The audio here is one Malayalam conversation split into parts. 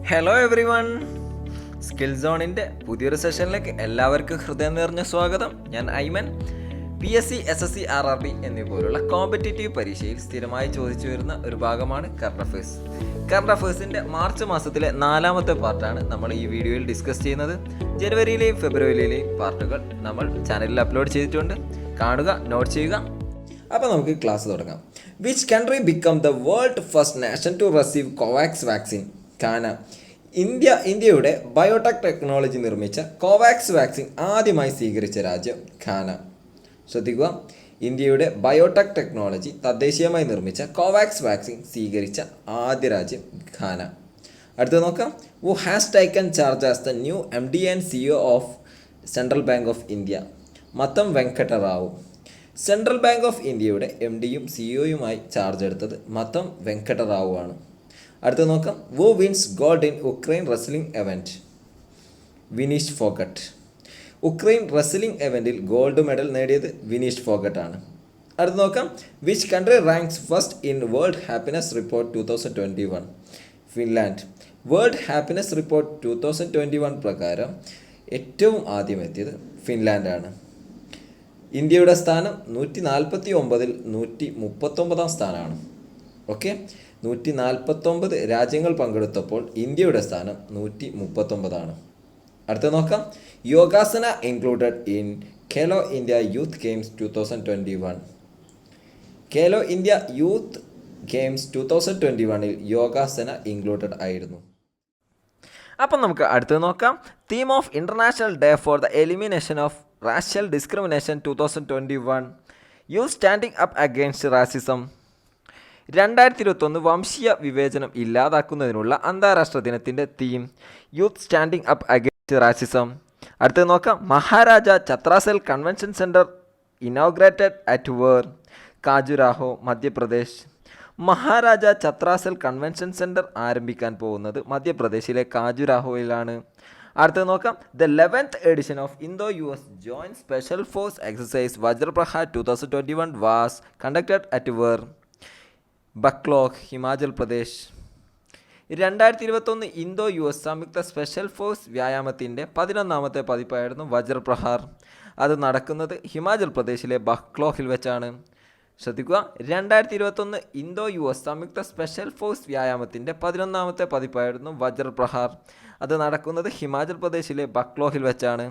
ഹലോ എവ്രി വൺ, സ്കിൽസോണിൻ്റെ പുതിയൊരു സെഷനിലേക്ക് എല്ലാവർക്കും ഹൃദയം നിറഞ്ഞ സ്വാഗതം. ഞാൻ ഐമൻ. PSC, SSC, RRB എന്നിവപോലുള്ള കോമ്പറ്റേറ്റീവ് പരീക്ഷയിൽ സ്ഥിരമായി ചോദിച്ചു വരുന്ന ഒരു ഭാഗമാണ് കറണ്ട് അഫയേഴ്സ്. കറണ്ട് അഫയേഴ്സിൻ്റെ മാർച്ച് മാസത്തിലെ 4ാമത്തെ പാർട്ടാണ് നമ്മൾ ഈ വീഡിയോയിൽ ഡിസ്കസ് ചെയ്യുന്നത്. ജനുവരിയിലെയും ഫെബ്രുവരിയിലെയും പാർട്ടുകൾ നമ്മൾ ചാനലിൽ അപ്ലോഡ് ചെയ്തിട്ടുണ്ട്. കാണുക, നോട്ട് ചെയ്യുക. അപ്പോൾ നമുക്ക് ക്ലാസ് തുടങ്ങാം. Which country become the world first nation to receive Covax vaccine? Ghana. ഇന്ത്യയുടെ ബയോടെക് ടെക്നോളജി നിർമ്മിച്ച കോവാക്സ് വാക്സിൻ ആദ്യമായി സ്വീകരിച്ച രാജ്യം ഘാന. ശ്രദ്ധിക്കുക, ഇന്ത്യയുടെ ബയോടെക് ടെക്നോളജി തദ്ദേശീയമായി നിർമ്മിച്ച കോവാക്സ് വാക്സിൻ സ്വീകരിച്ച ആദ്യ രാജ്യം ഘാന. അടുത്ത് നോക്കാം. Who has taken charge as the new MD and CEO of Central Bank of India? Matam Venkata Rao. Central Bank of ഇന്ത്യയുടെ MDയും CEOയുമായി ചാർജ് എടുത്തത് മത്തം വെങ്കട്ട റാവു ആണ്. അടുത്ത് നോക്കാം. Who wins gold in Ukraine wrestling event? Vinesh Phogat. Ukraine wrestling എവൻറ്റിൽ ഗോൾഡ് മെഡൽ നേടിയത് വിനീഷ് ഫോഗട്ട് ആണ്. അടുത്ത് നോക്കാം. Which country ranks first in World Happiness Report 2021? Finland. World Happiness Report 2021 പ്രകാരം ഏറ്റവും ആദ്യം എത്തിയത് ഫിൻലാൻഡാണ്. ഇന്ത്യയുടെ സ്ഥാനം 149-ൽ 139 സ്ഥാനമാണ്. ഓക്കെ, 149 രാജ്യങ്ങൾ പങ്കെടുത്തപ്പോൾ ഇന്ത്യയുടെ സ്ഥാനം 139. അടുത്ത നോക്കാം. Yogasana included in Khelo India youth games 2021? Khelo India youth games 2021-ൽ യോഗാസന ഇൻക്ലൂഡഡ് ആയിരുന്നു. അപ്പം നമുക്ക് അടുത്ത് നോക്കാം. Theme of international day for the elimination of racial discrimination 2021? Youth standing up against racism. 2021 വംശീയ വിവേചനം ഇല്ലാതാക്കുന്നതിനുള്ള അന്താരാഷ്ട്ര ദിനത്തിൻ്റെ theme youth standing up against racism. അടുത്ത് നോക്കാം. Maharaja Chhatrasal convention centre inaugurated at where? Khajuraho, Madhya Pradesh. Maharaja Chhatrasal convention centre ആരംഭിക്കാൻ പോകുന്നത് മധ്യപ്രദേശിലെ കാജുരാഹോയിലാണ്. അടുത്ത് നോക്കാം. The 11th edition of Indo-US joint special force exercise Vajra Prahar 2021 was conducted at where? Bakloh, Himachal Pradesh. 2021 Indo-US സംയുക്ത സ്പെഷ്യൽ ഫോഴ്സ് വ്യായാമത്തിൻ്റെ 11ാമത്തെ പതിപ്പായിരുന്നു വജ്രപ്രഹാർ. അത് നടക്കുന്നത് ഹിമാചൽ പ്രദേശിലെ ബക്ലോഹിൽ വെച്ചാണ്. ശ്രദ്ധിക്കുക, 2021 Indo-US സംയുക്ത സ്പെഷ്യൽ ഫോഴ്സ് വ്യായാമത്തിൻ്റെ 11ാമത്തെ പതിപ്പായിരുന്നു വജ്രപ്രഹാർ. അത് നടക്കുന്നത് ഹിമാചൽ പ്രദേശിലെ ബക്ലോഹിൽ വെച്ചാണ്.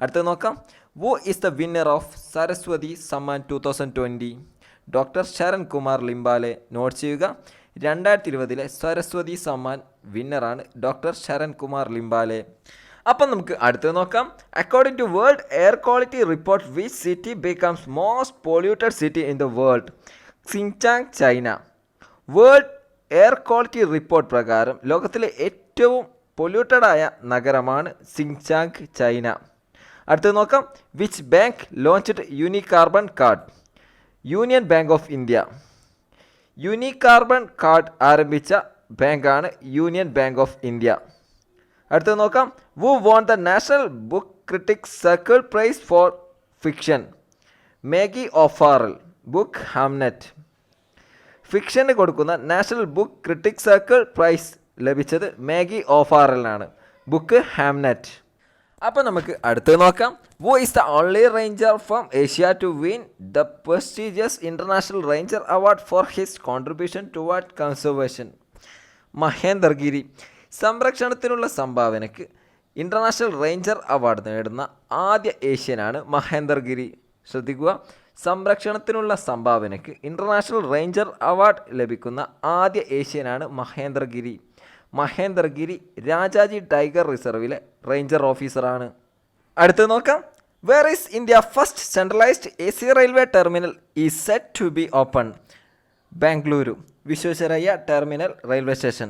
അടുത്ത് നോക്കാം. Who is the winner of Saraswati Samman 2020? Doctor Sharan Kumar Limbale. Note ചെയ്യുക, 2020 സരസ്വതി സമ്മാൻ വിന്നറാണ് ഡോക്ടർ ശരൺ കുമാർ ലിംബാലെ. അപ്പം നമുക്ക് അടുത്ത് നോക്കാം. According to world air quality report which city becomes most polluted city in the world? Xinjiang, China. World air quality report പ്രകാരം ലോകത്തിലെ ഏറ്റവും പൊല്യൂട്ടഡായ നഗരമാണ് സിങ്ചാങ്, ചൈന. അടുത്ത് നോക്കാം. Which bank launched Unicarbon card? Union bank of India. യൂണികാർബൺ card ആരംഭിച്ച ബാങ്കാണ് യൂണിയൻ ബാങ്ക് ഓഫ് ഇന്ത്യ. അടുത്ത് നോക്കാം. Who won the national book critics circle prize for fiction? Maggie O'Farrell. Book Hamnet. ഫിക്ഷന് കൊടുക്കുന്ന national book critics circle prize ലഭിച്ചത് മേഗി ഓഫാറലിനാണ്. Book Hamnet. അപ്പോൾ നമുക്ക് അടുത്ത് നോക്കാം. Who is the only ranger from Asia to win the prestigious international ranger award for his contribution toward conservation? Mahender Giri. സംരക്ഷണത്തിനുള്ള സംഭാവനയ്ക്ക് ഇൻ്റർനാഷണൽ റേഞ്ചർ അവാർഡ് നേടുന്ന ആദ്യ ഏഷ്യനാണ് മഹേന്ദർ ഗിരി. ശ്രദ്ധിക്കുക, സംരക്ഷണത്തിനുള്ള സംഭാവനയ്ക്ക് ഇൻ്റർനാഷണൽ റേഞ്ചർ അവാർഡ് ലഭിക്കുന്ന ആദ്യ ഏഷ്യനാണ് മഹേന്ദർ ഗിരി. മഹേന്ദർ ഗിരി രാജാജി ടൈഗർ റിസർവിലെ റേഞ്ചർ ഓഫീസറാണ്. അടുത്ത് നോക്കാം. Where is India first centralised AC railway terminal is set to be open? Bengaluru, Visvesvaraya terminal railway station.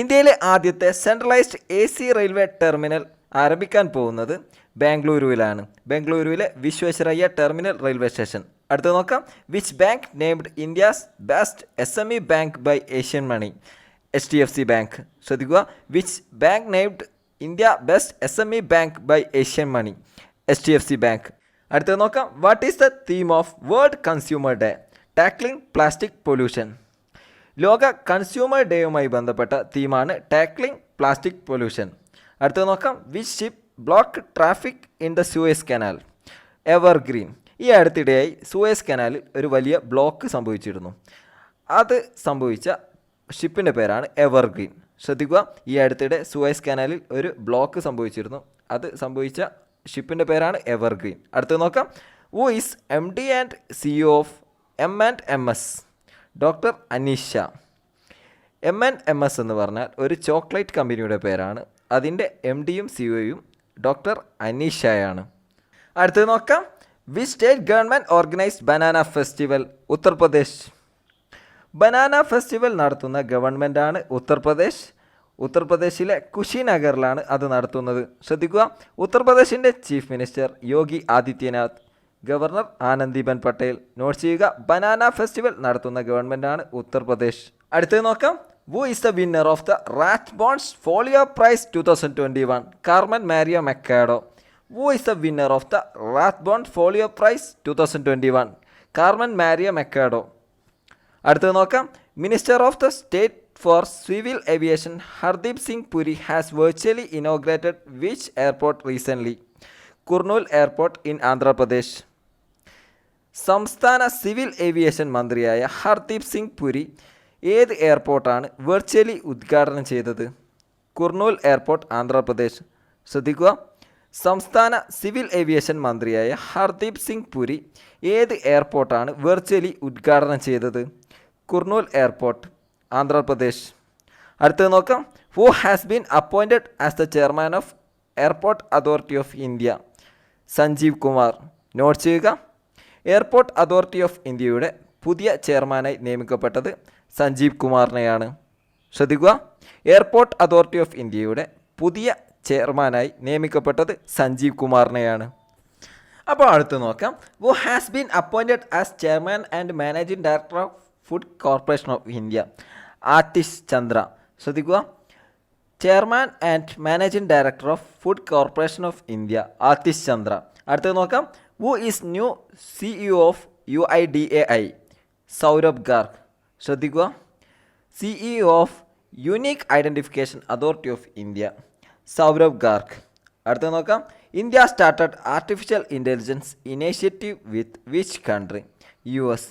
ഇന്ത്യയിലെ ആദ്യത്തെ സെൻട്രലൈസ്ഡ് AC റെയിൽവേ ടെർമിനൽ ആരംഭിക്കാൻ പോകുന്നത് ബാംഗ്ലൂരുവിലാണ്. ബാംഗ്ലൂരുവിലെ വിശ്വേശ്വരയ്യ ടെർമിനൽ റെയിൽവേ സ്റ്റേഷൻ. അടുത്ത് നോക്കാം. Which bank named India's best SME bank by Asian money? HDFC bank. ശ്രദ്ധിക്കുക, which bank named India best SME bank by Asian money? HDFC bank. അടുത്ത് നോക്കാം. What is the theme of world consumer day? Tackling plastic pollution. ലോക കൺസ്യൂമർ ഡേയുമായി ബന്ധപ്പെട്ട തീമാണ് ടാക്ലിംഗ് പ്ലാസ്റ്റിക് പൊല്യൂഷൻ. അടുത്തത് നോക്കാം. Which ship block traffic in the Suez canal? Evergreen. ഈ അടുത്തിടെയായി സൂയസ് കനാലിൽ ഒരു വലിയ ബ്ലോക്ക് സംഭവിച്ചിരുന്നു. അത് സംഭവിച്ച ഷിപ്പിൻ്റെ പേരാണ് എവർഗ്രീൻ. ശ്രദ്ധിക്കുക, ഈ അടുത്തിടെ സൂയസ് കനാലിൽ ഒരു ബ്ലോക്ക് സംഭവിച്ചിരുന്നു. അത് സംഭവിച്ച ഷിപ്പിൻ്റെ പേരാണ് എവർഗ്രീൻ. അടുത്തത് നോക്കാം. Who is MD and CEO of M&MS? Doctor Aneesha. M&MS എന്ന് പറഞ്ഞാൽ ഒരു ചോക്ലേറ്റ് കമ്പനിയുടെ പേരാണ്. അതിൻ്റെ MDയും CEOയും ഡോക്ടർ അനീഷയാണ്. അടുത്തത് നോക്കാം. Which state government organised banana festival? Uttar Pradesh. Banana festival നടത്തുന്ന ഗവൺമെൻറ്റാണ് ഉത്തർപ്രദേശ്. ഉത്തർപ്രദേശിലെ കുശിനഗറിലാണ് അത് നടത്തുന്നത്. ശ്രദ്ധിക്കുക, ഉത്തർപ്രദേശിൻ്റെ chief minister Yogi Adityanath, governor Anandiben Patel. Note ചെയ്യുക, ബനാന ഫെസ്റ്റിവൽ നടത്തുന്ന ഗവൺമെൻറ്റാണ് ഉത്തർപ്രദേശ്. അടുത്തത് നോക്കാം. Who is the winner of the Rathbones Folio prize 2021? Carmen Maria Machado. Who is the winner of the Rathbone Folio prize 2021? Carmen Maria Machado. അടുത്തത് നോക്കാം. Minister of the state four civil aviation Hardeep Singh Puri has virtually inaugurated which airport recently? Kurnool airport in Andhra Pradesh. സംസ്ഥാന സിവിൽ ഏവിയേഷൻ മന്ത്രിയായ ഹർദീപ് സിംഗ് പുരി ഏത് എയർപോർട്ടാണ് വെർച്വലി ഉദ്ഘാടനം ചെയ്തത്? കുർണൂൽ എയർപോർട്ട്, ആന്ധ്രാപ്രദേശ്. ശ്രദ്ധിക്കുക, സംസ്ഥാന സിവിൽ ഏവിയേഷൻ മന്ത്രിയായ ഹർദീപ് സിംഗ് പുരി ഏത് എയർപോർട്ടാണ് വെർച്വലി ഉദ്ഘാടനം ചെയ്തത്? കുർണൂൽ എയർപോർട്ട്, ആന്ധ്രാപ്രദേശ്. അടുത്തത് നോക്കാം. Who has been appointed as the chairman of airport authority of India? Sanjeev Kumar. Note ചെയ്യുക, എയർപോർട്ട് അതോറിറ്റി ഓഫ് ഇന്ത്യയുടെ പുതിയ ചെയർമാനായി നിയമിക്കപ്പെട്ടത് സഞ്ജീവ് കുമാറിനെയാണ്. ശ്രദ്ധിക്കുക, എയർപോർട്ട് അതോറിറ്റി ഓഫ് ഇന്ത്യയുടെ പുതിയ ചെയർമാനായി നിയമിക്കപ്പെട്ടത് സഞ്ജീവ് കുമാറിനെയാണ്. അപ്പോൾ അടുത്ത് നോക്കാം. Who has been appointed as chairman and managing director of food corporation of India? Atish Chandra. ശ്രദ്ധിക്കുക, chairman and managing director of food corporation of India Atish Chandra. അടുത്തത് നോക്കാം. Who is new CEO of UIDAI? Saurabh Garg. ശ്രദ്ധിക്കുക, CEO of unique identification authority of India Saurabh Garg. അടുത്തത് നോക്കാം. India started artificial intelligence initiative with which country? US.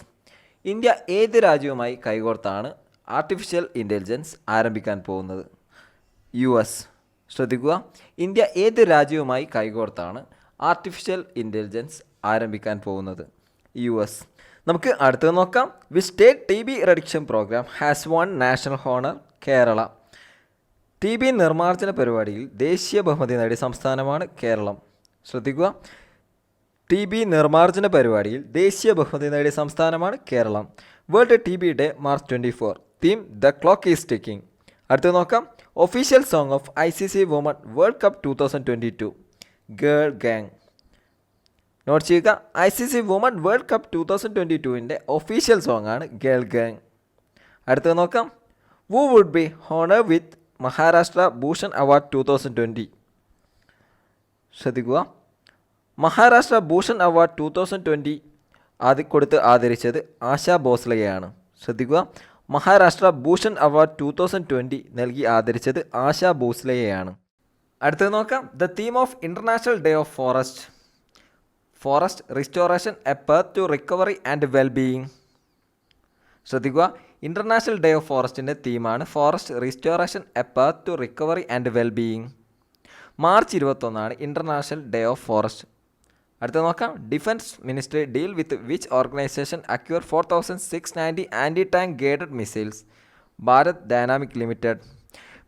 India ഏത് രാജ്യവുമായി കൈകോർത്താണ് ആർട്ടിഫിഷ്യൽ ഇൻ്റലിജൻസ് ആരംഭിക്കാൻ പോകുന്നത്? US. ശ്രദ്ധിക്കുക, ഇന്ത്യ ഏത് രാജ്യവുമായി കൈകോർത്താണ് ആർട്ടിഫിഷ്യൽ ഇൻ്റലിജൻസ് ആരംഭിക്കാൻ പോകുന്നത്? US. നമുക്ക് അടുത്തത് നോക്കാം. Which state TB reduction programme has won national honour? Kerala. TB നിർമ്മാർജ്ജന പരിപാടിയിൽ ദേശീയ ബഹുമതി നേടിയ സംസ്ഥാനമാണ് കേരളം. ശ്രദ്ധിക്കുക, TB നിർമ്മാർജ്ജന പരിപാടിയിൽ ദേശീയ ബഹുമതി നേടിയ സംസ്ഥാനമാണ് Keralam. World TB day March 24. Theme the clock is ticking. അടുത്തത് നോക്കാം. Official song of ICC woman world cup 2022? Girl gang. Note ചെയ്യുക, ICC വുമൺ വേൾഡ് കപ്പ് 2022ൻ്റെ ഒഫീഷ്യൽ സോങ് ആണ് ഗേൾ ഗാങ്. അടുത്തത് നോക്കാം. Who would be honour with Maharashtra Bhushan award 2020? ശ്രദ്ധിക്കുക, മഹാരാഷ്ട്ര ഭൂഷൺ അവാർഡ് 2020 കൊടുത്ത് ആദരിച്ചത് ആശാ ഭോസ്ലെയാണ്. ശ്രദ്ധിക്കുക, മഹാരാഷ്ട്ര ഭൂഷൺ അവാർഡ് 2020 നൽകി ആദരിച്ചത് ആശാ ഭോസ്ലെയാണ്. അടുത്തത് നോക്കാം. The theme of international day of forest? Forest restoration, a path to recovery and wellbeing. ശ്രദ്ധിക്കുക, ഇൻ്റർനാഷണൽ ഡേ ഓഫ് ഫോറസ്റ്റിൻ്റെ തീമാണ് forest restoration, a path to recovery and wellbeing. March 21 international day of forest. അടുത്ത നോക്കാം. Defence ministry deal with which organisation acquire 4690 anti tank guided missiles? Bharat dynamic limited.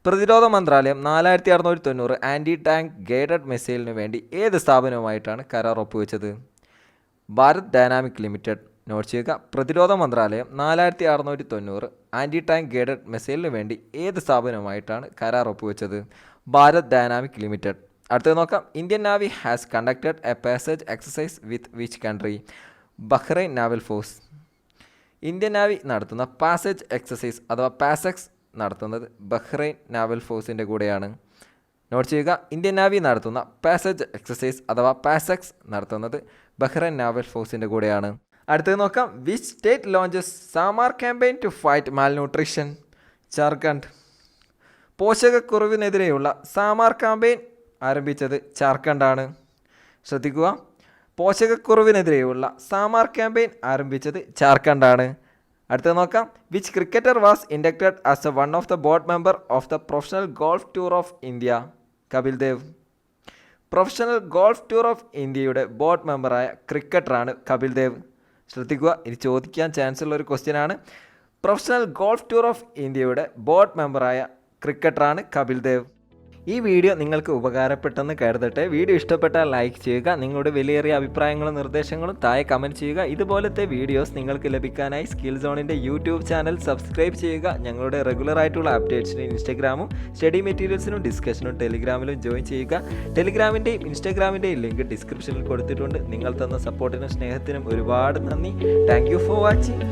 പ്രതിരോധ മന്ത്രാലയം 4690 ആൻറ്റി ടാങ്ക് ഗൈഡഡ് മിസൈലിന് വേണ്ടി ഏത് സ്ഥാപനവുമായിട്ടാണ് കരാർ ഒപ്പുവെച്ചത്? Bharat dynamic limited. നോട്ട് ചെയ്യുക, പ്രതിരോധ മന്ത്രാലയം 4690 ആൻറ്റി ടാങ്ക് ഗൈഡഡ് മിസൈലിന് വേണ്ടി ഏത് സ്ഥാപനവുമായിട്ടാണ് കരാർ ഒപ്പുവെച്ചത്? Bharat dynamic limited. അടുത്തത് നോക്കാം. Indian navy has conducted a passage exercise with which country? Bahrain naval force. Indian navy നടത്തുന്ന പാസേജ് എക്സസൈസ് അഥവാ പാസെക്സ് നടത്തുന്നത് ബഹ്റൈൻ നാവൽ ഫോഴ്സിൻ്റെ കൂടെയാണ്. നോട്ട് ചെയ്യുക, ഇന്ത്യൻ നാവി നടത്തുന്ന പാസേജ് എക്സസൈസ് അഥവാ പാസെക്സ് നടത്തുന്നത് ബഹ്റൈൻ നാവൽ ഫോഴ്സിൻ്റെ കൂടെയാണ്. അടുത്തത് നോക്കാം. Which state launches Samar campaign to fight malnutrition? Jharkhand. പോഷകക്കുറവിനെതിരെയുള്ള സാമാർ ക്യാമ്പയിൻ ആരംഭിച്ചത് ജാർഖണ്ഡാണ്. ശ്രദ്ധിക്കുക, പോഷകക്കുറവിനെതിരെയുള്ള സാമാർ ക്യാമ്പയിൻ ആരംഭിച്ചത് ജാർഖണ്ഡാണ്. അടുത്ത നോക്കാം. Which cricketer was inducted as A one of the board member of the professional golf tour of India? Kapil Dev. Professional golf tour of ഇന്ത്യയുടെ ബോർഡ് മെമ്പറായ ക്രിക്കറ്ററാണ് കപിൽ ദേവ്. ശ്രദ്ധിക്കുക, ഇത് ചോദിക്കാൻ ചാൻസ് ഉള്ള ഒരു ക്വസ്റ്റ്യനാണ്. പ്രൊഫഷണൽ ഗോൾഫ് ടൂർ ഓഫ് ഇന്ത്യയുടെ ബോർഡ് മെമ്പറായ ക്രിക്കറ്ററാണ് കപിൽ ദേവ്. ഈ വീഡിയോ നിങ്ങൾക്ക് ഉപകാരപ്പെട്ടെന്ന് കരുതട്ടെ. വീഡിയോ ഇഷ്ടപ്പെട്ടാൽ ലൈക്ക് ചെയ്യുക. നിങ്ങളുടെ വിലയേറിയ അഭിപ്രായങ്ങളും നിർദ്ദേശങ്ങളും താഴെ കമൻറ്റ് ചെയ്യുക. ഇതുപോലത്തെ വീഡിയോസ് നിങ്ങൾക്ക് ലഭിക്കാനായി സ്കിൽ സോണിൻ്റെ യൂട്യൂബ് ചാനൽ സബ്സ്ക്രൈബ് ചെയ്യുക. ഞങ്ങളുടെ റെഗുലർ ആയിട്ടുള്ള അപ്ഡേറ്റ്സിന് ഇൻസ്റ്റഗ്രാമും സ്റ്റഡി മെറ്റീരിയൽസിനും ഡിസ്കഷനും ടെലിഗ്രാമിലും ജോയിൻ ചെയ്യുക. ടെലിഗ്രാമിൻ്റെയും ഇൻസ്റ്റഗ്രാമിൻ്റെയും ലിങ്ക് ഡിസ്ക്രിപ്ഷനിൽ കൊടുത്തിട്ടുണ്ട്. നിങ്ങൾ തന്ന സപ്പോർട്ടിനും സ്നേഹത്തിനും ഒരുപാട് നന്ദി. Thank you for watching.